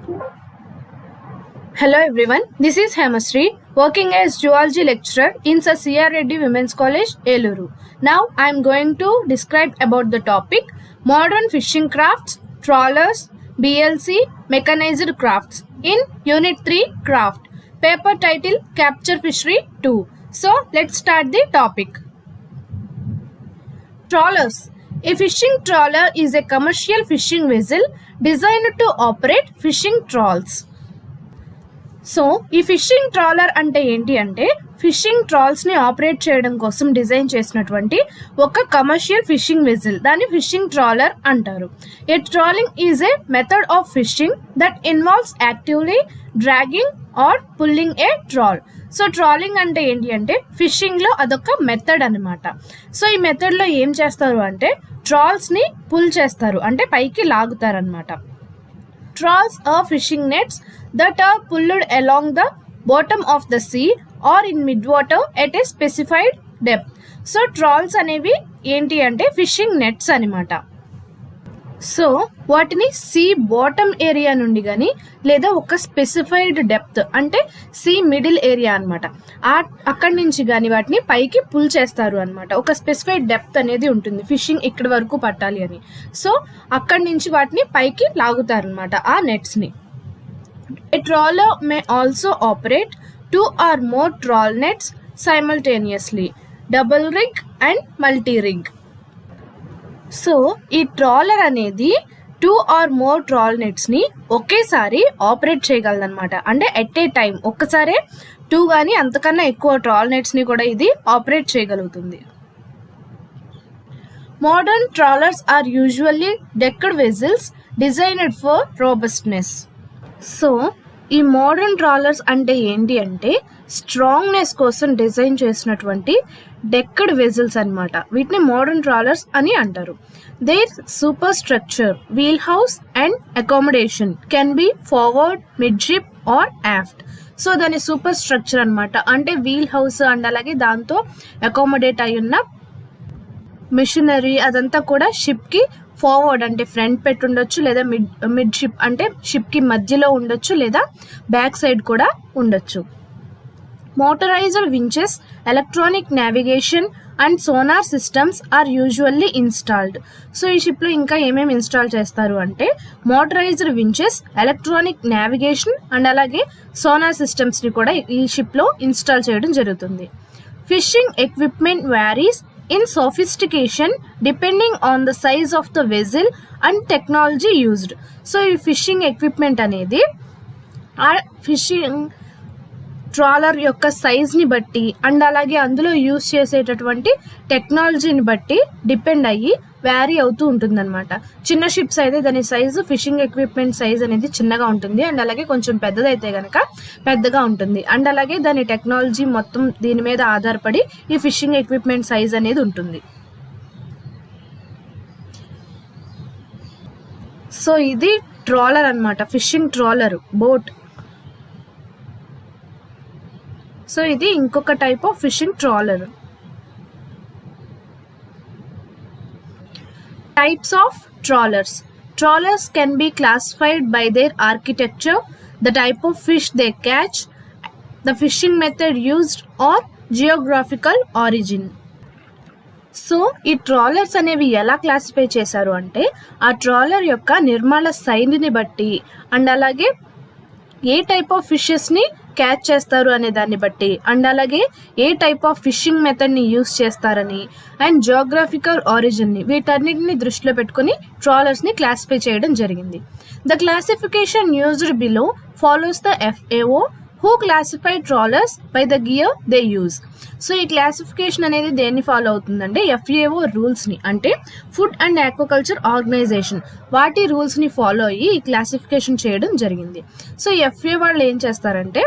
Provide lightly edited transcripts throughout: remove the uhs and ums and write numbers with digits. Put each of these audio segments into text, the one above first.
Hello everyone, this is Hemasri, working as Zoology lecturer in Sir C.R. Reddy Women's College, Eluru. Now I am going to describe about the topic Modern Fishing Crafts, Trawlers, BLC, Mechanized Crafts in Unit 3 Craft. Paper title Capture Fishery 2. So let's start the topic. Trawlers. A fishing trawler is a commercial fishing vessel designed to operate fishing trawls. So ఈ fishing trouser అంటే ఏంటి అంటే fishing ట్రాల్స్ని operate చేయడం కోసం design చేసినటువంటి ఒక commercial fishing వెజిల్, దాన్ని fishing trawler అంటారు. A trawling is a method of fishing that involves actively dragging or pulling a trawl. So trawling అంటే ఏంటి అంటే ఫిషింగ్లో అదొక మెథడ్ అనమాట. సో ఈ మెథడ్లో ఏం చేస్తారు అంటే ట్రాల్స్ని పుల్ చేస్తారు, అంటే పైకి లాగుతారు అనమాట. Trawls are fishing nets that are pulled along the bottom of the sea or in midwater at a specified depth. So trawls అనేవి ఏంటి అంటే ఫిషింగ్ నెట్స్ అనమాట. సో వాటిని సీ బాటమ్ ఏరియా నుండి కానీ లేదా ఒక స్పెసిఫైడ్ డెప్త్ అంటే సీ మిడిల్ ఏరియా అనమాట, అక్కడి నుంచి కానీ వాటిని పైకి పుల్ చేస్తారు అనమాట. ఒక స్పెసిఫైడ్ డెప్త్ అనేది ఉంటుంది ఫిషింగ్ ఇక్కడి వరకు పట్టాలి అని. సో అక్కడి నుంచి వాటిని పైకి లాగుతారు అనమాట ఆ నెట్స్ని. A trawler may also operate 2 or more trawl nets simultaneously, double rig and multi rig. So ఈ ట్రాలర్ అనేది 2 or more ట్రాల్ నెట్స్ని ఒకేసారి ఆపరేట్ చేయగలదన్నమాట. అంటే ఎట్ ఏ టైం ఒక్కసారే 2 కానీ అంతకన్నా ఎక్కువ ట్రాల్ నెట్స్ని కూడా ఇది ఆపరేట్ చేయగలుగుతుంది. Modern trawlers are usually decked vessels designed for robustness. So ఈ మోడర్న్ ట్రాలర్స్ అంటే ఏంటి అంటే స్ట్రాంగ్నెస్ కోసం డిజైన్ చేసినటువంటి డెక్డ్ వెజిల్స్ అనమాట. వీటిని మోడర్న్ ట్రాలర్స్ అని అంటారు. Their super structure, wheel house and accommodation can be forward, midship or aft. So దాని సూపర్ స్ట్రక్చర్ అనమాట, అంటే వీల్ హౌస్ అండ్ అలాగే దాంతో అకామిడేట్ అయి ఉన్న మిషనరీ అదంతా కూడా షిప్కి ఫార్వర్డ్ అంటే ఫ్రంట్ పెట్టి ఉండొచ్చు, లేదా మిడ్ షిప్ అంటే షిప్కి మధ్యలో ఉండొచ్చు, లేదా బ్యాక్ సైడ్ కూడా ఉండొచ్చు. Motorised winches, electronic navigation and sonar systems are usually installed. So ఈ షిప్లో ఇంకా ఏమేమి ఇన్స్టాల్ చేస్తారు అంటే motorised winches, electronic navigation and అలాగే సోనార్ సిస్టమ్స్ని కూడా ఈ షిప్లో ఇన్స్టాల్ చేయడం జరుగుతుంది. Fishing equipment varies in sophistication depending on the size of the vessel and technology used. So ఈ ఫిషింగ్ ఎక్విప్మెంట్ అనేది ఆ ఫిషింగ్ ట్రాలర్ యొక్క సైజ్ని బట్టి అండ్ అలాగే అందులో యూజ్ చేసేటటువంటి టెక్నాలజీని బట్టి డిపెండ్ అయ్యి వ్యారీ అవుతూ ఉంటుందన్నమాట. చిన్న షిప్స్ అయితే దాని సైజు, ఫిషింగ్ ఎక్విప్మెంట్ సైజ్ అనేది చిన్నగా ఉంటుంది, అండ్ అలాగే కొంచెం పెద్దదైతే కనుక పెద్దగా ఉంటుంది, అండ్ అలాగే దాని టెక్నాలజీ మొత్తం దీని మీద ఆధారపడి ఈ ఫిషింగ్ ఎక్విప్మెంట్ సైజ్ అనేది ఉంటుంది. సో ఇది ట్రాలర్ అనమాట, ఫిషింగ్ ట్రాలర్ బోట్. సో ఇది ఇంకొక type of fishing trouser. Types of trawlers. Trawlers can be classified by their architecture, the type of fish they catch, the fishing method used or geographical origin. So ఈ trawlers అనేవి ఎలా classify చేశారు అంటే ఆ trouser యొక్క నిర్మాణ శైలిని బట్టి అండ్ అలాగే ఏ టైప్ ఆఫ్ ఫిషెస్ని క్యాచ్ చేస్తారు అనే దాన్ని బట్టి అండ్ అలాగే ఏ టైప్ ఆఫ్ ఫిషింగ్ మెథడ్ని యూస్ చేస్తారని అండ్ జియోగ్రాఫికల్ ఆరిజిన్ని వీటన్నిటిని దృష్టిలో పెట్టుకుని ట్రాలర్స్ని క్లాసిఫై చేయడం జరిగింది. The classification used below follows the FAO who classify trawlers by the gear they use. So ఈ క్లాసిఫికేషన్ అనేది దేన్ని ఫాలో అవుతుందంటే FAO రూల్స్ని, అంటే ఫుడ్ అండ్ ఆక్వాకల్చర్ ఆర్గనైజేషన్ వాటి రూల్స్ని ఫాలో అయ్యి ఈ క్లాసిఫికేషన్ చేయడం జరిగింది. సో FAO వాళ్ళు ఏం చేస్తారంటే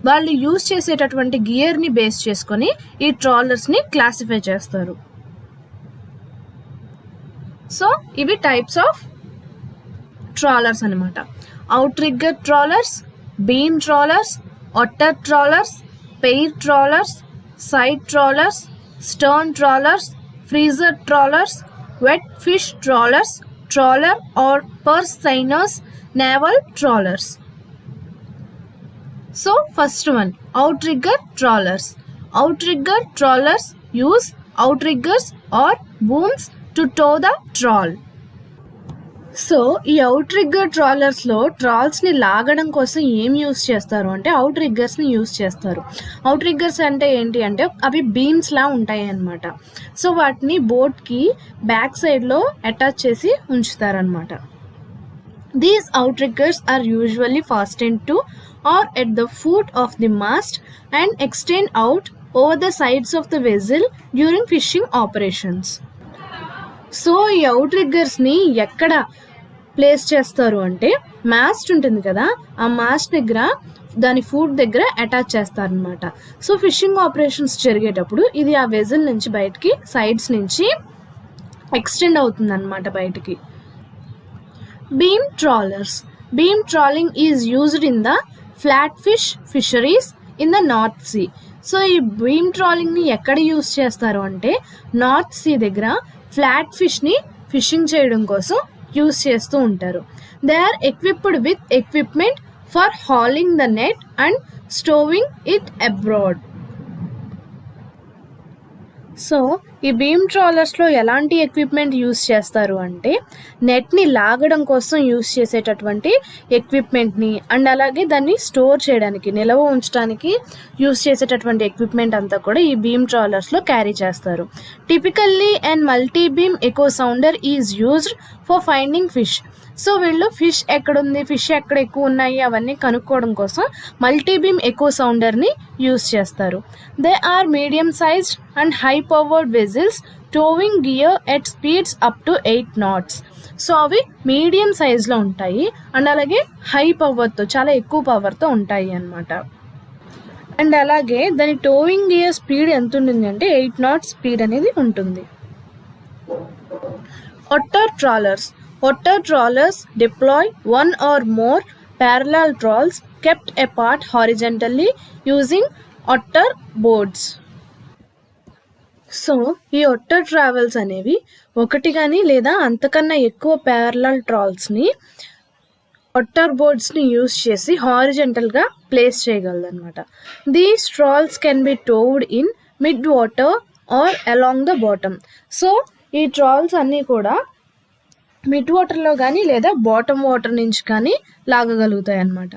వాళ్ళు యూజ్ చేసేటటువంటి గియర్ని బేస్ చేసుకొని ఈ ట్రాలర్స్ని క్లాసిఫై చేస్తారు. సో ఇవి టైప్స్ ఆఫ్ ట్రాలర్స్ అనమాట. Out rigger trawlers, beam trawlers, otter trawlers, pair trawlers, side trawlers, stern trawlers, freezer trawlers, wet fish trawlers, trawler or purse seiners, naval trawlers. So first one, outrigger trawlers. Outrigger trawlers use outriggers or booms to tow the trawl. So ఈ out rigger ట్రాలర్స్లో ట్రాల్స్ని లాగడం కోసం ఏం use చేస్తారు అంటే out రిగ్గర్స్ని use చేస్తారు. Out రిగ్గర్స్ అంటే ఏంటి అంటే అవి బీమ్స్లా ఉంటాయి అన్నమాట. సో వాటిని బోట్కి బ్యాక్ సైడ్లో అటాచ్ చేసి ఉంచుతారనమాట. These outriggers are usually fastened to or at the foot of the mast and extend out over the sides of the vessel during fishing operations. So ఈ అవుట్ రిగ్గర్స్ని ఎక్కడ place చేస్తారు అంటే mast ఉంటుంది కదా, ఆ mast దగ్గర దాని foot దగ్గర అటాచ్ చేస్తారనమాట. సో ఫిషింగ్ ఆపరేషన్స్ జరిగేటప్పుడు ఇది ఆ వెజల్ నుంచి బయటికి సైడ్స్ నుంచి ఎక్స్టెండ్ అవుతుంది అనమాట బయటికి. Beam trawlers. Beam trawling is used in the flatfish fisheries in the North Sea. So ఈ బీమ్ ట్రాలింగ్ని ఎక్కడ యూస్ చేస్తారు అంటే నార్త్ సీ దగ్గర ఫ్లాట్ ఫిష్ని ఫిషింగ్ చేయడం కోసం యూస్ చేస్తూ ఉంటారు. They are equipped with equipment for hauling the net and stowing it abroad. So ఈ బీమ్ ట్రాలర్స్లో ఎలాంటి ఎక్విప్మెంట్ యూస్ చేస్తారు అంటే నెట్ని లాగడం కోసం యూస్ చేసేటటువంటి ఎక్విప్మెంట్ని అండ్ అలాగే దాన్ని స్టోర్ చేయడానికి నిల్వ ఉంచడానికి యూస్ చేసేటటువంటి ఎక్విప్మెంట్ అంతా కూడా ఈ బీమ్ ట్రాలర్స్లో క్యారీ చేస్తారు. Typically and multi beam echo sounder is used for finding fish. So వీళ్ళు ఫిష్ ఎక్కడుంది, ఫిష్ ఎక్కడ ఎక్కువ ఉన్నాయి అవన్నీ కనుక్కోవడం కోసం మల్టీ బీమ్ ఎకో సౌండర్ని యూస్ చేస్తారు. They are medium sized and high powered vessels towing gear at speeds up to 8 knots. So అవి మీడియం సైజ్లో ఉంటాయి అండ్ అలాగే హై పవర్తో చాలా ఎక్కువ పవర్తో ఉంటాయి అన్నమాట. అండ్ అలాగే దాని టోవింగ్ గియర్ స్పీడ్ ఎంత ఉంటుంది అంటే 8 knots స్పీడ్ అనేది ఉంటుంది. Otter trawlers. Otter trawlers deploy one or more parallel trawls kept apart horizontally using otter boards. So ఈ ఒట్టర్ ట్రావెల్స్ అనేవి ఒకటి కానీ లేదా అంతకన్నా ఎక్కువ ప్యారలల్ ట్రాల్స్ని ఒట్టర్ బోర్డ్స్ని యూస్ చేసి హారిజెంటల్గా ప్లేస్ చేయగలదు అనమాట. These trawls can be towed in mid water or along the bottom. So ఈ ట్రాల్స్ అన్నీ కూడా మిడ్ వాటర్లో కానీ లేదా బాటమ్ వాటర్ నుంచి కానీ లాగగలుగుతాయి అన్నమాట.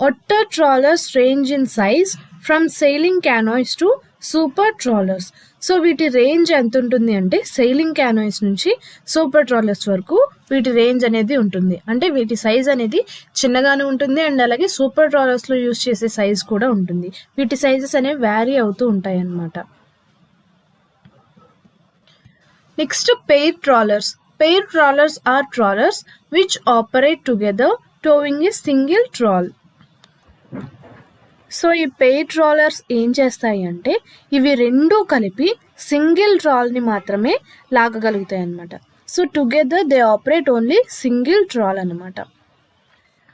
Otter trawlers range in size from sailing canoes to super trawlers. So వీటి రేంజ్ ఎంత ఉంటుంది అంటే సెయిలింగ్ క్యానోయిస్ నుంచి సూపర్ ట్రాలర్స్ వరకు వీటి రేంజ్ అనేది ఉంటుంది. అంటే వీటి సైజ్ అనేది చిన్నగానే ఉంటుంది అండ్ అలాగే సూపర్ ట్రాలర్స్లో యూస్ చేసే సైజ్ కూడా ఉంటుంది. వీటి సైజెస్ అనేవి వ్యారీ అవుతూ ఉంటాయి అన్నమాట. Next pair trawlers. Pair trawlers are trawlers which operate together towing a single trawl. So ఈ పెయిర్ ట్రాలర్స్ ఏం చేస్తాయి అంటే ఇవి రెండూ కలిపి సింగిల్ ట్రాల్ని మాత్రమే లాగగలుగుతాయి అన్నమాట. So together they operate only single trawl అనమాట.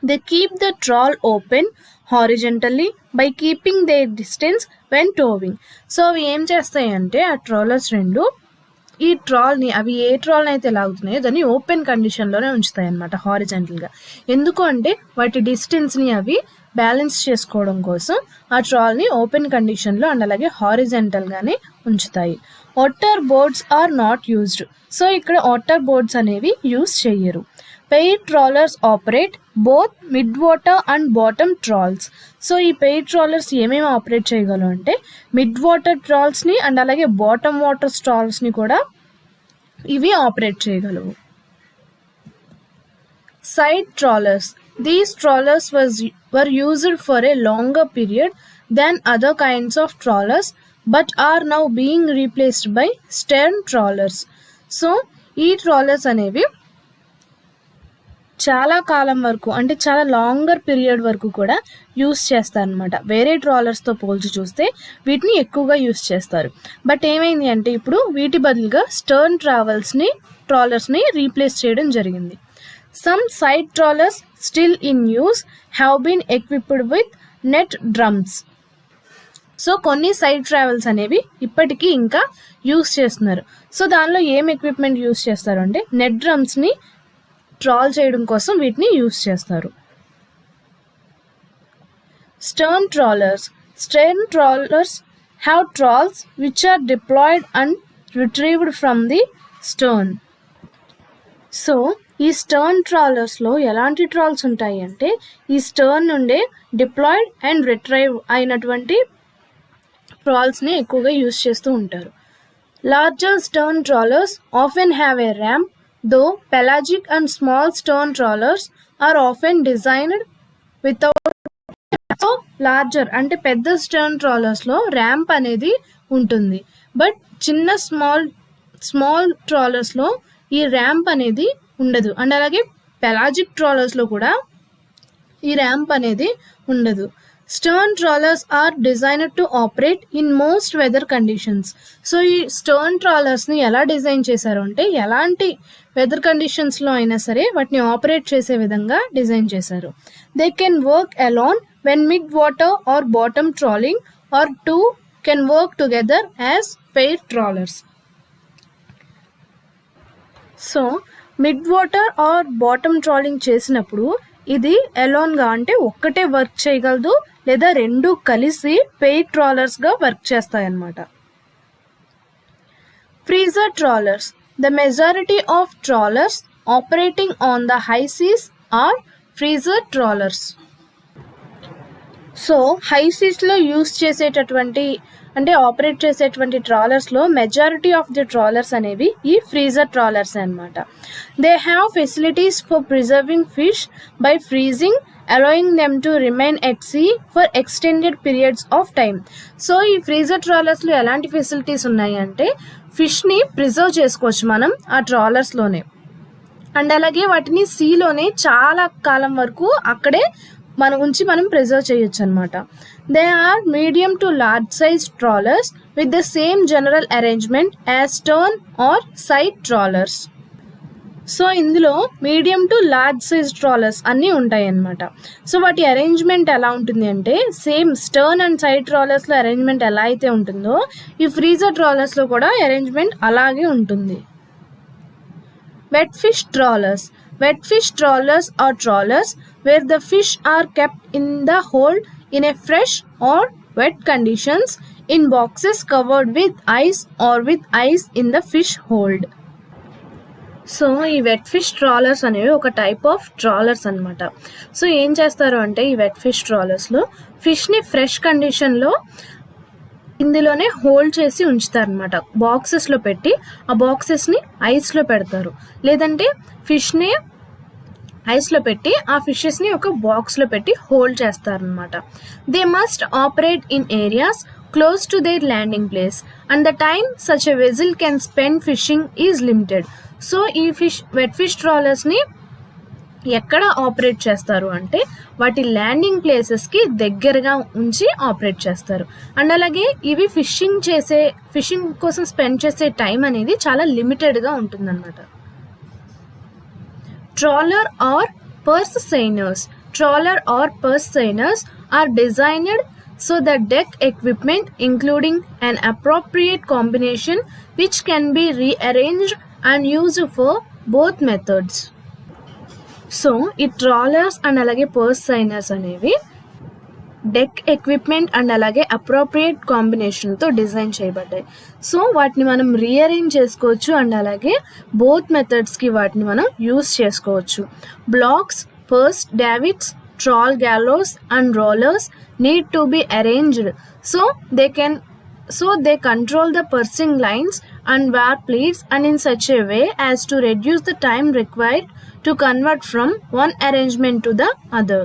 They keep the trawl open horizontally by keeping their distance when towing. So అవి ఏం చేస్తాయి అంటే ఆ ట్రాలర్స్ రెండు ఈ ట్రాల్ని అవి ఏ ట్రాల్ని అయితే లాగుతున్నాయో దాన్ని ఓపెన్ కండిషన్లోనే ఉంచుతాయి అన్నమాట హారిజెంటల్గా. ఎందుకు అంటే వాటి డిస్టెన్స్ని అవి బ్యాలెన్స్ చేసుకోవడం కోసం ఆ ట్రాల్ని ఓపెన్ కండిషన్లో అండ్ అలాగే హారిజెంటల్గానే ఉంచుతాయి. Otter boards are not used. So ఇక్కడ ఒట్టర్ బోర్డ్స్ అనేవి యూజ్ చేయరు. Pair trawlers operate both mid water and bottom trawls. So ఈ పెయిర్ ట్రాలర్స్ ఏమేమి ఆపరేట్ చేయగలవు అంటే మిడ్ వాటర్ ట్రాల్స్ని అండ్ అలాగే బాటమ్ వాటర్ ట్రాల్స్ని కూడా ఇవి ఆపరేట్ చేయగలవు. Side trawlers. These trawlers were used for a longer period than other kinds of trawlers but are now being replaced by stern trawlers. So ఈ trawlers అనేవి చాలా కాలం వరకు అంటే చాలా లాంగర్ పీరియడ్ వరకు కూడా యూస్ చేస్తారనమాట. వేరే ట్రాలర్స్తో పోల్చి చూస్తే వీటిని ఎక్కువగా యూస్ చేస్తారు. బట్ ఏమైంది అంటే ఇప్పుడు వీటి బదులుగా స్టర్న్ ట్రాలర్స్ని రీప్లేస్ చేయడం జరిగింది. Some side trawlers still in use have been equipped with net drums. So కొన్ని సైడ్ ట్రావెల్స్ అనేవి ఇప్పటికీ ఇంకా యూస్ చేస్తున్నారు. సో దానిలో ఏం ఎక్విప్మెంట్ యూస్ చేస్తారు అంటే నెట్ డ్రమ్స్ని ట్రాల్ చేయడం కోసం వీటిని యూస్ చేస్తారు. Stern trawlers. Stern trawlers have trawls which are deployed and retrieved from the stern. So ఈ స్టర్న్ ట్రాలర్స్లో ఎలాంటి ట్రాల్స్ ఉంటాయి అంటే ఈ స్టర్న్ నుండే డిప్లాయిడ్ అండ్ రిట్రైవ్ అయినటువంటి ట్రాల్స్ని ఎక్కువగా యూస్ చేస్తూ ఉంటారు. Larger stern trawlers often have a ramp, though pelagic and small stern trawlers are often designed without. So larger అంటే పెద్ద స్టర్న్ ట్రాలర్స్లో ర్యాంప్ అనేది ఉంటుంది, బట్ చిన్న స్మాల్ ట్రాలర్స్లో ఈ ర్యాంప్ అనేది ఉండదు. అండ్ అలాగే పెలాజిక్ ట్రాలర్స్లో కూడా ఈ ర్యాంప్ అనేది ఉండదు. Stern trawlers are designed to operate in most weather conditions. So ఈ స్టర్న్ ట్రాలర్స్ని ఎలా డిజైన్ చేశారు అంటే ఎలాంటి వెదర్ కండిషన్స్లో అయినా సరే వాటిని ఆపరేట్ చేసే విధంగా డిజైన్ చేశారు. They can work alone when mid-water or bottom trawling, or two can work together as pair trawlers. So mid-water or bottom trawling చేసినప్పుడు ఇది అలోన్గా అంటే ఒక్కటే వర్క్ చేయగలదు, లేదా రెండు కలిసి పెయిర్ ట్రాలర్స్గా వర్క్ చేస్తాయన్నమాట. Freezer trawlers. The majority of trawlers operating on the high seas are freezer trawlers. So high సీస్లో యూస్ చేసేటటువంటి అంటే ఆపరేట్ చేసేటువంటి ట్రాలర్స్లో మెజారిటీ ఆఫ్ ది ట్రాలర్స్ అనేవి ఈ ఫ్రీజర్ ట్రాలర్స్ అన్నమాట. They have facilities for preserving fish by freezing, allowing them to remain at sea for extended periods of time. So ఈ freezer ట్రాలర్స్లో ఎలాంటి ఫెసిలిటీస్ ఉన్నాయి అంటే ఫిష్ని ప్రిజర్వ్ చేసుకోవచ్చు మనం ఆ ట్రాలర్స్లోనే, అండ్ అలాగే వాటిని సీలోనే చాలా కాలం వరకు అక్కడే మనం ప్రిజర్వ్ చేయొచ్చు అనమాట. They are medium to large size trawlers with the same general arrangement as stern or side trawlers. So ఇందులో medium to large size trawlers అన్నీ ఉంటాయి అన్నమాట. సో వాటి అరేంజ్మెంట్ ఎలా ఉంటుంది అంటే సేమ్ స్టర్న్ అండ్ సైడ్ ట్రాలర్స్లో అరేంజ్మెంట్ ఎలా అయితే ఉంటుందో ఈ ఫ్రీజర్ ట్రాలర్స్లో కూడా అరేంజ్మెంట్ అలాగే ఉంటుంది. Wet fish trawlers. Wet fish trawlers are trawlers where the fish are kept in the hold in a fresh or wet conditions in boxes covered with ice or with ice in the fish hold. So ఈ wet fish trawlers అనేవి ఒక type of trawlers అనమాట. So ఏం చేస్తారు అంటే ఈ wet fish ట్రాలర్స్లో ఫిష్ని fresh కండిషన్లో ఇందులోనే హోల్డ్ చేసి ఉంచుతారనమాట. బాక్సెస్లో పెట్టి ఆ బాక్సెస్ని ఐస్లో పెడతారు, లేదంటే ఫిష్ని ఐస్లో పెట్టి ఆ ఫిషెస్ని ఒక బాక్స్లో పెట్టి హోల్డ్ చేస్తారనమాట. They must operate in areas close to their landing place and the time such a వెజిల్ can spend fishing is limited. So ఈ వెట్ ఫిష్ ట్రాలర్స్ని ఎక్కడ ఆపరేట్ చేస్తారు అంటే వాటి ల్యాండింగ్ ప్లేసెస్కి దగ్గరగా ఉంచి ఆపరేట్ చేస్తారు. అండ్ అలాగే ఇవి ఫిషింగ్ కోసం స్పెండ్ చేసే టైం అనేది చాలా లిమిటెడ్గా ఉంటుందన్నమాట. Trawler or purse seiners. Trawler or purse seiners are designed so that deck equipment including an appropriate combination which can be rearranged and used for both methods. So ఈ trawlers and అలాగే purse seiners అనేవి deck equipment and అలాగే appropriate కాంబినేషన్తో design చేయబడ్డాయి. So వాటిని మనం rearrange చేసుకోవచ్చు and అలాగే బోత్ మెథడ్స్కి వాటిని మనం యూస్ చేసుకోవచ్చు. Blocks, purse davits, trawl gallows and rollers need to be arranged so they control the pursing lines and wear pleats and in such a way as to reduce the time required to convert from one arrangement to the other.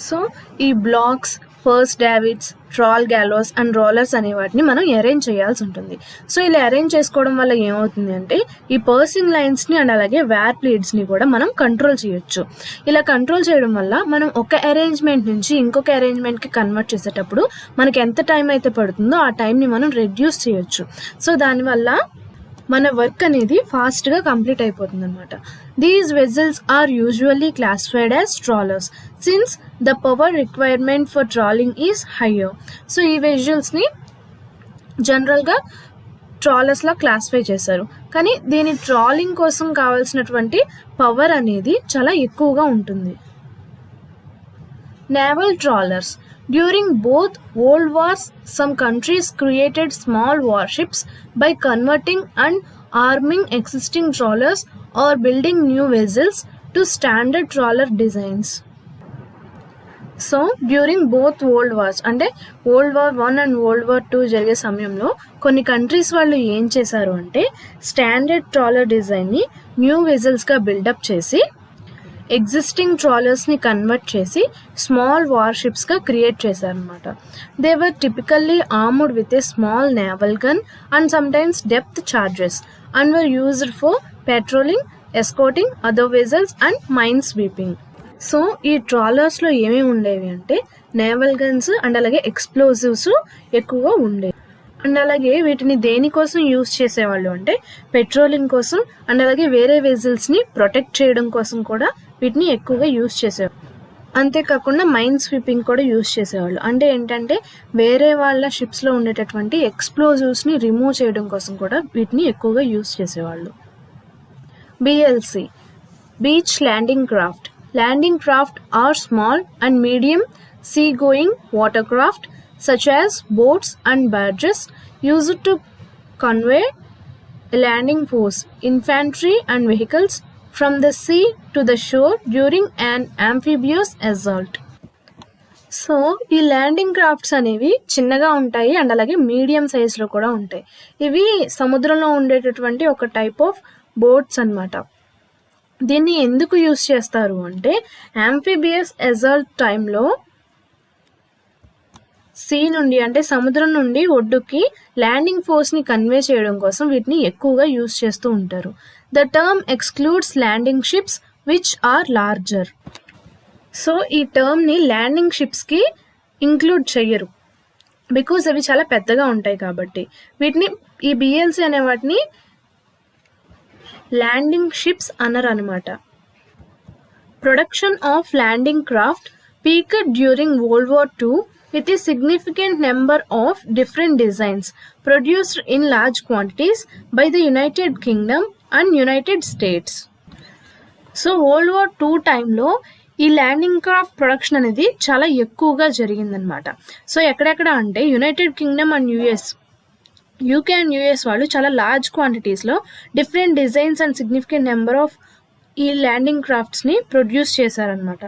So ఈ blocks, purse davits, trawl gallows and rollers అనే వాటిని మనం arrange చేయాల్సి ఉంటుంది. So ఇలా arrange చేసుకోవడం వల్ల ఏమవుతుంది అంటే ఈ పర్సింగ్ లైన్స్ని అండ్ అలాగే వేర్ ప్లీట్స్ని కూడా మనం కంట్రోల్ చేయొచ్చు. ఇలా కంట్రోల్ చేయడం వల్ల మనం ఒక అరేంజ్మెంట్ నుంచి ఇంకొక అరేంజ్మెంట్కి కన్వర్ట్ చేసేటప్పుడు మనకి ఎంత టైం అయితే పడుతుందో ఆ టైంని మనం రెడ్యూస్ చేయొచ్చు. సో దానివల్ల మన వర్క్ అనేది ఫాస్ట్గా కంప్లీట్ అయిపోతుంది అనమాట. These vessels are usually classified as trawlers since the power requirement for trawling is higher. So ఈ వెజల్స్ని జనరల్గా ట్రాలర్స్లా క్లాసిఫై చేశారు. కానీ దీని ట్రాలింగ్ కోసం కావాల్సినటువంటి పవర్ అనేది చాలా ఎక్కువగా ఉంటుంది. Naval trawlers. During both world wars, some countries created small warships by converting and arming existing trawlers or building new vessels to standard trawler designs. So during both world wars అంటే World War I and World War II జరిగే సమయంలో కొన్ని countries వాళ్ళు ఏం చేశారు అంటే standard trawler డిజైన్ని new వెజల్స్గా బిల్డప్ చేసి ఎగ్జిస్టింగ్ ట్రాలర్స్ని కన్వర్ట్ చేసి స్మాల్ వార్షిప్స్గా క్రియేట్ చేశారనమాట. They were typically armed with a small naval gun and sometimes depth charges and were used for patrolling, escorting other vessels and minesweeping. So ఈ ట్రాలర్స్లో ఏమేమి ఉండేవి అంటే నేవల్ గన్స్ అండ్ అలాగే explosives ఎక్కువగా ఉండేవి. అండ్ అలాగే వీటిని దేనికోసం యూజ్ చేసేవాళ్ళు అంటే పెట్రోలింగ్ కోసం అండ్ అలాగే వేరే వెజల్స్ని ప్రొటెక్ట్ చేయడం కోసం కూడా వీటిని ఎక్కువగా యూజ్ చేసేవాళ్ళు. అంతేకాకుండా మైన్ స్వీపింగ్ కూడా యూజ్ చేసేవాళ్ళు. అంటే ఏంటంటే వేరే వాళ్ళ షిప్స్లో ఉండేటటువంటి ఎక్స్ప్లోజివ్స్ని రిమూవ్ చేయడం కోసం కూడా వీటిని ఎక్కువగా యూజ్ చేసేవాళ్ళు. BLC, beach landing craft. Landing craft are small and medium sea-going watercraft such as boats and barges used to convey a landing force, infantry and vehicles from the sea to the shore during an amphibious assault. So ఈ landing crafts అనేవి చిన్నగా ఉంటాయి and అలాగే medium సైజ్లో కూడా ఉంటాయి. ఇవి సముద్రంలో ఉండేటటువంటి ఒక టైప్ ఆఫ్ బోట్స్ అన్నమాట. దీన్ని ఎందుకు యూజ్ చేస్తారు అంటే యాంఫిబియస్ అసాల్ట్ టైంలో సీ నుండి అంటే సముద్రం నుండి ఒడ్డుకి ల్యాండింగ్ ఫోర్స్ని కన్వే చేయడం కోసం వీటిని ఎక్కువగా యూజ్ చేస్తూ ఉంటారు. The term excludes landing ships which are larger. So ఈ టర్మ్ని ల్యాండింగ్ షిప్స్కి ఇంక్లూడ్ చెయ్యరు బికాజ్ అవి చాలా పెద్దగా ఉంటాయి కాబట్టి. వీటిని ఈ బిఎల్సి అనే వాటిని ల్యాండింగ్ షిప్స్ అనరు అనమాట. Production of landing craft peaked during World War II with a significant number of different designs produced in large quantities by the United Kingdom and United States. So World War II టైంలో ఈ landing craft production అనేది చాలా ఎక్కువగా జరిగిందనమాట. So ఎక్కడెక్కడ అంటే United Kingdom and UK and US వాళ్ళు చాలా లార్జ్ క్వాంటిటీస్లో different designs and significant number of ఈ ల్యాండింగ్ క్రాఫ్ట్స్ని ప్రొడ్యూస్ చేశారనమాట.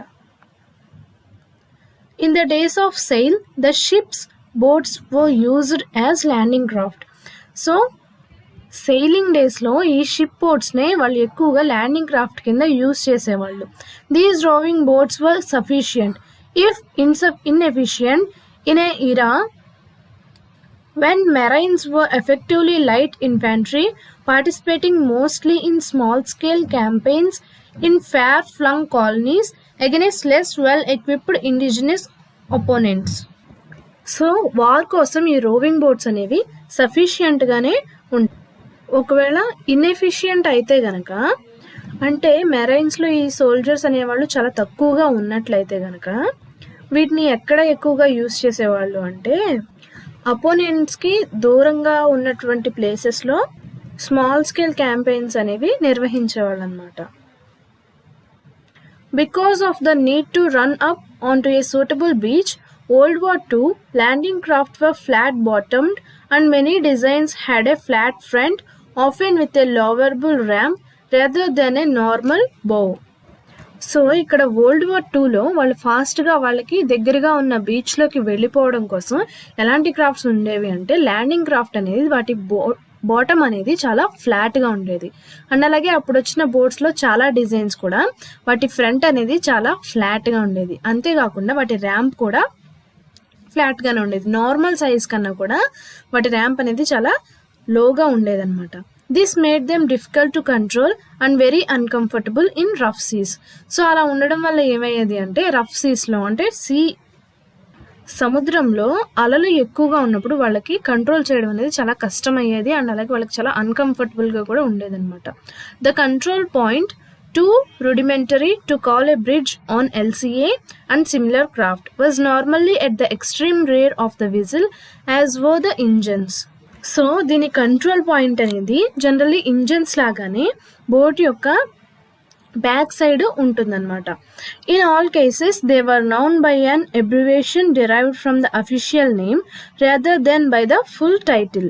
In the days of sail the ships boats were used as landing craft. So sailing డేస్లో ఈ షిప్ బోట్స్నే వాళ్ళు ఎక్కువగా ల్యాండింగ్ క్రాఫ్ట్ కింద యూజ్ చేసేవాళ్ళు. These rowing boats were sufficient if inefficient in a era when Marines were effectively light infantry, participating mostly in small-scale campaigns in far-flung colonies against less well-equipped indigenous opponents. So war కోసం ఈ roving boats అనేవి సఫిషియంట్గానే ఉంటాయి. ఒకవేళ inefficient అయితే గనక అంటే మెరైన్స్లో ఈ soldiers అనేవాళ్ళు చాలా తక్కువగా ఉన్నట్లయితే గనక వీటిని ఎక్కడ ఎక్కువగా యూజ్ చేసేవాళ్ళు అంటే అపోనెంట్స్కి దూరంగా ఉన్నటువంటి ప్లేసెస్లో స్మాల్ స్కేల్ క్యాంపెయిన్స్ అనేవి నిర్వహించేవాళ్ళు అనమాట. Because of the need to run up on to a suitable beach, World War II landing craft were flat bottomed and many designs had a flat front, often with a lowerable ramp rather than a normal bow. So ఇక్కడ World War IIలో వాళ్ళు ఫాస్ట్గా వాళ్ళకి దగ్గరగా ఉన్న బీచ్లోకి వెళ్ళిపోవడం కోసం ఎలాంటి crafts ఉండేవి అంటే ల్యాండింగ్ క్రాఫ్ట్ అనేది వాటి బాటమ్ అనేది చాలా ఫ్లాట్గా ఉండేది. అండ్ అలాగే అప్పుడు వచ్చిన బోట్స్లో చాలా డిజైన్స్ కూడా వాటి ఫ్రంట్ అనేది చాలా ఫ్లాట్గా ఉండేది. అంతేకాకుండా వాటి ర్యాంప్ కూడా ఫ్లాట్గానే ఉండేది. నార్మల్ సైజ్ కన్నా కూడా వాటి ర్యాంప్ అనేది చాలా లోగా ఉండేదన్నమాట. This made them difficult to control and very uncomfortable in rough seas. So అలా ఉండడం వల్ల ఏమయ్యేది అంటే రఫ్ సీస్లో అంటే సముద్రంలో అలలు ఎక్కువగా ఉన్నప్పుడు వాళ్ళకి కంట్రోల్ చేయడం అనేది చాలా కష్టమయ్యేది అండ్ అలాగే వాళ్ళకి చాలా అన్కంఫర్టబుల్గా కూడా ఉండేదన్నమాట. The control point too rudimentary to call a bridge on LCA and similar craft was normally at the extreme rear of the vessel as were the engines. So దీని కంట్రోల్ పాయింట్ అనేది generally engines లాగానే boat యొక్క back side ఉంటుందన్నమాట. In all cases they were noun by an abbreviation derived from the official name rather than by the full title.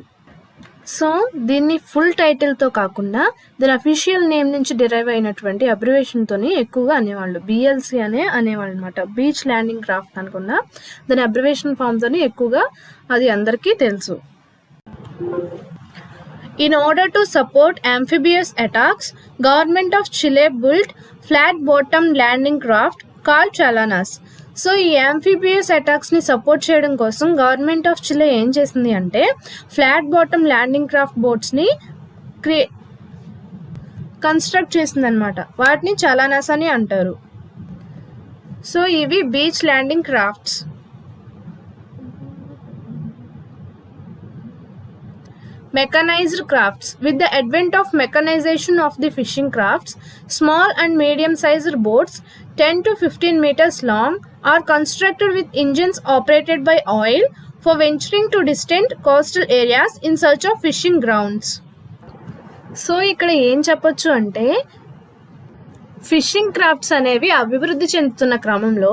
So దీన్ని full టైటిల్తో కాకుండా దాని official name నుంచి derive అయినటువంటి అబ్రివేషన్తోని ఎక్కువగా అనేవాళ్ళు. బిఎల్సి అనేవాళ్ళు అనమాట. బీచ్ ల్యాండింగ్ క్రాఫ్ట్ అనుకున్నా దాని అబ్రివేషన్ ఫామ్తోని ఎక్కువగా అది అందరికీ తెలుసు. In order to support amphibious attacks, Government of Chile built flat-bottomed landing craft called chalanas. So ఈ యాంఫీబియస్ అటాక్స్ని సపోర్ట్ చేయడం కోసం గవర్నమెంట్ ఆఫ్ చిలే ఏం చేసింది అంటే ఫ్లాట్ బాటమ్ ల్యాండింగ్ క్రాఫ్ట్ బోట్స్ని కన్స్ట్రక్ట్ చేసింది అనమాట. వాటిని చలానాస్ అని అంటారు. సో ఇవి beach landing crafts. Mechanized crafts. With the advent of mechanization of the fishing crafts, small and medium-sized boats 10 to 15 meters long are constructed with engines operated by oil for venturing to distant coastal areas in search of fishing grounds. So ఇక్కడ ఏం చెప్పొచ్చు అంటే fishing crafts అనేవి అభివృద్ధి చెందుతున్న క్రమంలో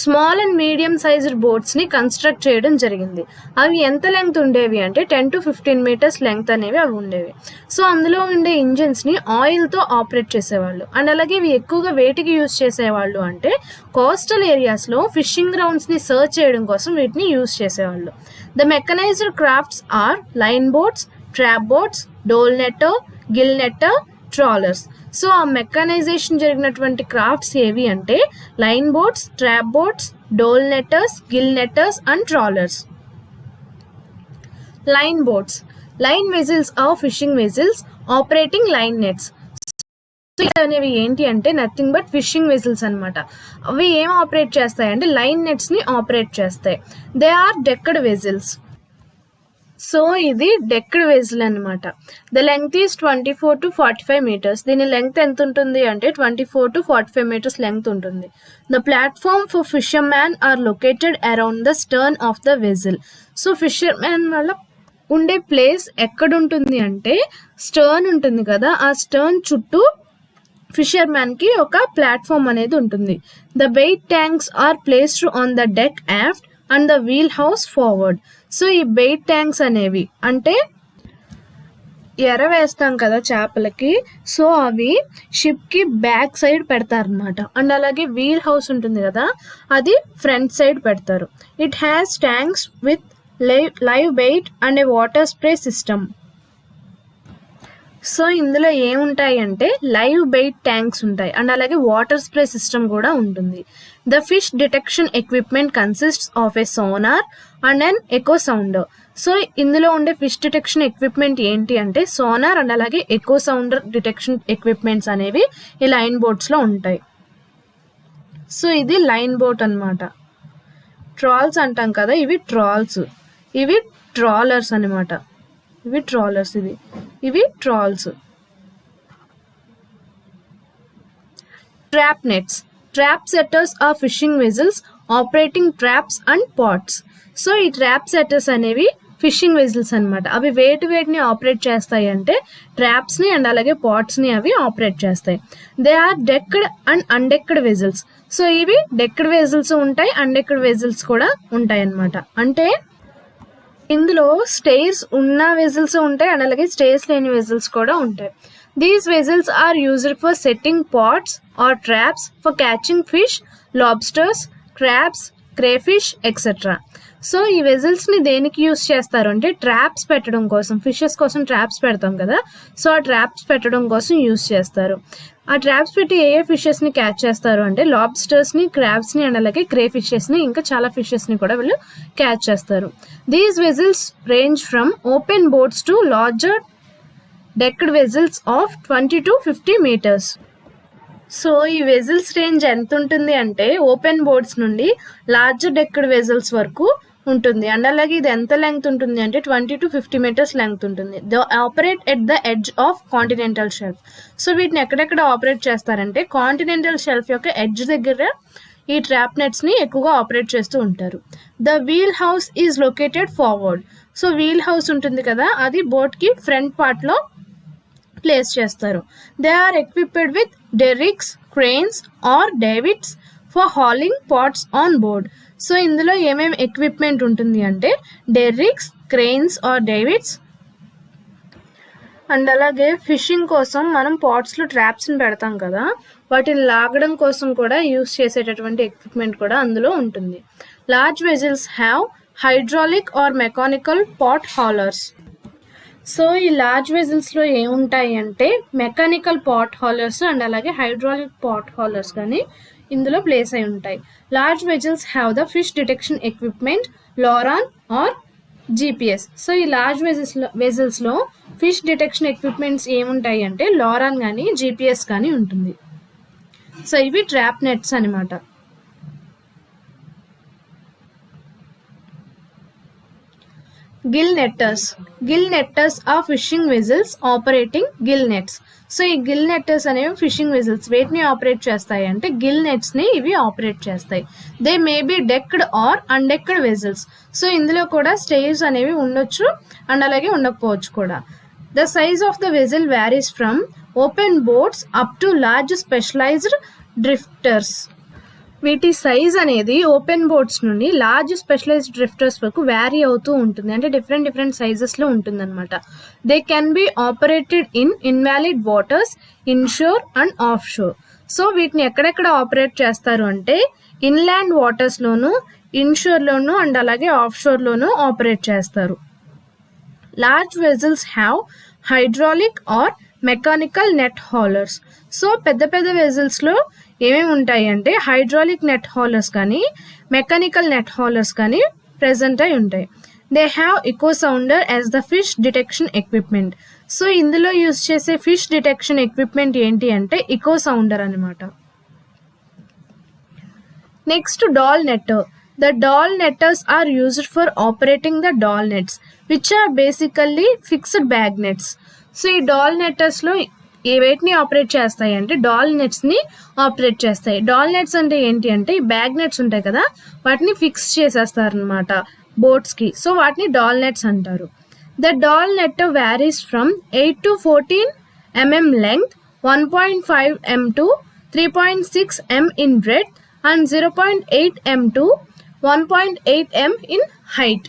small and medium sized బోట్స్ని construct చేయడం జరిగింది. అవి ఎంత లెంగ్త్ ఉండేవి అంటే 10 to 15 meters లెంగ్త్ అనేవి అవి ఉండేవి. సో అందులో ఉండే ఇంజిన్స్ని ఆయిల్తో ఆపరేట్ చేసేవాళ్ళు. అండ్ అలాగే ఇవి ఎక్కువగా వేటికి యూజ్ చేసేవాళ్ళు అంటే కోస్టల్ ఏరియాస్లో ఫిషింగ్ గ్రౌండ్స్ని సర్చ్ చేయడం కోసం వీటిని యూజ్ చేసేవాళ్ళు. The mechanized crafts are line boats, trap boats, doll netter, gill netter, trawlers. So ఆ మెకనైజేషన్ జరిగినటువంటి క్రాఫ్ట్స్ ఏవి అంటే line boats, trap boats, doll netters, gill netters and trawlers. Line boats. Line vessels are fishing vessels operating line nets. అనేవి ఏంటి అంటే nothing but fishing vessels అనమాట. అవి ఏం ఆపరేట్ చేస్తాయి అంటే లైన్ నెట్స్ని ఆపరేట్ చేస్తాయి. They are decked vessels. So ఇది డెక్డ్ వెజిల్ అనమాట. The length is 24 to 45 meters. దీని లెంగ్త్ ఎంత ఉంటుంది అంటే 24 to 45 meters లెంగ్త్ ఉంటుంది. The platform for fisherman are located around the stern of the vessel. So fisherman వల్ల ఉండే place ఎక్కడ ఉంటుంది అంటే స్టర్న్ ఉంటుంది కదా, ఆ స్టర్న్ చుట్టూ ఫిషర్ మ్యాన్కి ఒక ప్లాట్ఫామ్ అనేది ఉంటుంది. The bait tanks are placed on the deck aft and the wheelhouse forward. So ఈ బెయిట్ ట్యాంక్స్ అనేవి అంటే ఎర వేస్తాం కదా చేపలకి, సో అవి షిప్కి బ్యాక్ సైడ్ పెడతారనమాట. అండ్ అలాగే వీల్ హౌస్ ఉంటుంది కదా, అది ఫ్రంట్ సైడ్ పెడతారు. It has tanks with live bait and a water spray system. So ఇందులో ఏముంటాయి అంటే లైవ్ బెయిట్ ట్యాంక్స్ ఉంటాయి అండ్ అలాగే వాటర్ స్ప్రే సిస్టమ్ కూడా ఉంటుంది. The fish detection equipment consists of a sonar and an echo sounder. So ఇందులో ఉండే fish detection equipment ఏంటి అంటే సోనార్ అండ్ అలాగే ఎకో సౌండర్ డిటెక్షన్ ఎక్విప్మెంట్స్ అనేవి ఈ లైన్ బోట్స్లో ఉంటాయి. సో ఇది లైన్ బోట్ అనమాట. ట్రాల్స్ అంటాం కదా, ఇవి ట్రాల్స్, ఇవి ట్రాలర్స్ అనమాట. ఇవి ట్రాలర్స్, ఇవి trawls. Trap nets. Trap setters are fishing vessels operating traps and pots. So ఈ ట్రాప్ సెట్టర్స్ అనేవి ఫిషింగ్ వెజిల్స్ అనమాట. అవి వేటిని ఆపరేట్ చేస్తాయి అంటే ట్రాప్స్ని అండ్ అలాగే పాట్స్ని అవి ఆపరేట్ చేస్తాయి. They are decked and undecked vessels. So ఇవి డెక్డ్ వెజిల్స్ ఉంటాయి, అన్డెక్డ్ వెజిల్స్ కూడా ఉంటాయి అన్నమాట. అంటే ఇందులో స్టేర్స్ ఉన్న వెజిల్స్ ఉంటాయి అండ్ అలాగే స్టేర్స్ లేని వెజిల్స్ కూడా ఉంటాయి. These vessels are used for setting pots or traps for catching fish, lobsters, crabs, crayfish etcetera. So ఈ వెజిల్స్ని దేనికి యూజ్ చేస్తారు అంటే ట్రాప్స్ పెట్టడం కోసం, ఫిషెస్ కోసం ట్రాప్స్ పెడతాం కదా, సో ఆ ట్రాప్స్ పెట్టడం కోసం యూజ్ చేస్తారు. ఆ ట్రాప్స్ పెట్టి ఏ ఫిషెస్ని క్యాచ్ చేస్తారు అంటే లాబ్స్టర్స్ని, క్రాబ్స్ని అండ్ అలాగే క్రే ఫిషెస్ని, ఇంకా చాలా ఫిషెస్ని కూడా వీళ్ళు క్యాచ్ చేస్తారు. These vessels range from open boats to larger decked vessels of 20 to 50 meters. So ఈ వెజిల్స్ రేంజ్ ఎంత ఉంటుంది అంటే ఓపెన్ బోట్స్ నుండి లార్జ్ డెక్డ్ వెజిల్స్ వరకు ఉంటుంది. అండ్ అలాగే ఇది ఎంత లెంగ్త్ ఉంటుంది అంటే 20 to 50 meters లెంగ్త్ ఉంటుంది. The operate at the edge of continental shelf. So వీటిని ఎక్కడెక్కడ ఆపరేట్ చేస్తారంటే కాంటినెంటల్ షెల్ఫ్ యొక్క ఎడ్జ్ దగ్గర ఈ ట్రాప్ నెట్స్ని ఎక్కువగా ఆపరేట్ చేస్తూ ఉంటారు. The wheelhouse is located forward. So wheelhouse ఉంటుంది కదా, అది బోట్కి ఫ్రంట్ పార్ట్లో ప్లేస్ చేస్తారు. They are equipped with derricks, cranes or davits for hauling pots on board. So ఇందులో ఏమేమి ఎక్విప్మెంట్ ఉంటుంది అంటే derricks, cranes or davits, and అలాగే ఫిషింగ్ కోసం మనం పాట్స్లో ట్రాప్స్ని పెడతాం కదా, వాటిని లాగడం కోసం కూడా యూస్ చేసేటటువంటి ఎక్విప్మెంట్ కూడా అందులో ఉంటుంది. Large vessels have hydraulic or mechanical pot haulers. So ఈ లార్జ్ వెజల్స్లో ఏముంటాయి అంటే మెకానికల్ పాట్ హాలర్స్ అండ్ అలాగే హైడ్రాలిక్ పాట్ హాలర్స్ కానీ ఇందులో ప్లేస్ అయి ఉంటాయి. Large vessels have the fish detection equipment loran or GPS. So ఈ లార్జ్ వెజల్స్లో ఫిష్ డిటెక్షన్ ఎక్విప్మెంట్స్ ఏముంటాయి అంటే లోరాన్ కానీ GPS కానీ ఉంటుంది. సో ఇవి ట్రాప్ నెట్స్ అనమాట. Gill netters. Gill netters are fishing vessels operating gill nets. So ఈ గిల్ నెట్టర్స్ అనేవి ఫిషింగ్ వెజల్స్ వేటిని ఆపరేట్ చేస్తాయి అంటే గిల్ నెట్స్ని ఇవి ఆపరేట్ చేస్తాయి. They may be decked or undecked vessels. So ఇందులో కూడా స్టేజ్ అనేవి ఉండొచ్చు అండ్ అలాగే ఉండకపోవచ్చు కూడా. The size of the vessel varies from open boats up to large specialized drifters. వీటి సైజ్ అనేది ఓపెన్ బోట్స్ నుండి లార్జ్ స్పెషలైజ్డ్ డ్రిఫ్టర్స్ వరకు వ్యారీ అవుతూ ఉంటుంది, అంటే డిఫరెంట్ సైజెస్లో ఉంటుంది అనమాట. They can be operated in inland waters, inshore and offshore. So వీటిని ఎక్కడెక్కడ ఆపరేట్ చేస్తారు అంటే ఇన్లాండ్ వాటర్స్లోను, ఇన్షోర్లోను అండ్ అలాగే ఆఫ్ షోర్లోను ఆపరేట్ చేస్తారు. Large vessels have hydraulic or mechanical net haulers. So పెద్ద వెజల్స్లో ఏమేమి ఉంటాయి అంటే హైడ్రాలిక్ నెట్ హాలర్స్ కానీ మెకానికల్ నెట్ హాలర్స్ కానీ ప్రెజెంట్ అయి ఉంటాయి. They have echo sounder as the fish detection equipment. So ఇందులో యూజ్ చేసే ఫిష్ డిటెక్షన్ ఎక్విప్మెంట్ ఏంటి అంటే ఎకో సౌండర్ అనమాట. Next doll netter. The doll netters are used for operating the doll nets, which are basically fixed bag nets. So ఈ doll నెట్టర్స్లో వేటిని operate చేస్తాయి అంటే డాల్ నెట్స్ని ఆపరేట్ చేస్తాయి. డాల్ నెట్స్ అంటే ఏంటి అంటే ఈ బ్యాగ్ నెట్స్ ఉంటాయి కదా, వాటిని ఫిక్స్ చేసేస్తారనమాట బోట్స్కి. సో వాటిని డాల్ నెట్స్ అంటారు. The doll netter varies from 8 to 14 mm లెంగ్త్, 1.5 m to 3.6 m in breadth and 0.8 m to 1.8 m in height.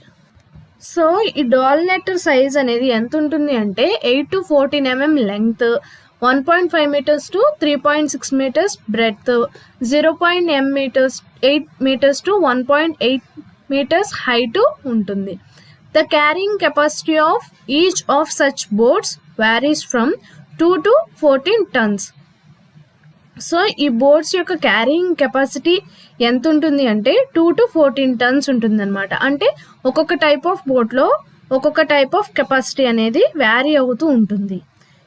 So ఈ డాల్ నెట్టర్ సైజ్ అనేది ఎంత ఉంటుంది అంటే 8 to 14 mm లెంగ్త్, 1.5 meters to 3.6 meters breadth, 0.8 meters to 1.8 meters height ఉంటుంది. The carrying capacity of each of such boats varies from 2 to 14 tons. So ఈ boats యొక్క carrying capacity ఎంత ఉంటుంది అంటే 2 to 14 tons ఉంటుంది అనమాట. అంటే ఒక్కొక్క టైప్ ఆఫ్ బోట్లో ఒక్కొక్క టైప్ ఆఫ్ కెపాసిటీ అనేది వ్యారీ అవుతూ ఉంటుంది.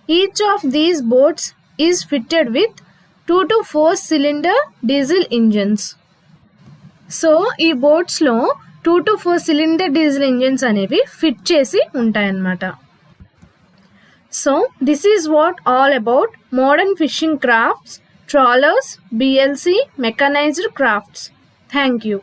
Each of these boats is fitted with 2 to 4 cylinder diesel engines. So ఈ బోట్స్లో 2 to 4 సిలిండర్ డీజిల్ ఇంజన్స్ అనేవి ఫిట్ చేసి ఉంటాయన్నమాట. So this is what all about modern fishing crafts, trawlers, BLC, mechanized crafts. Thank you.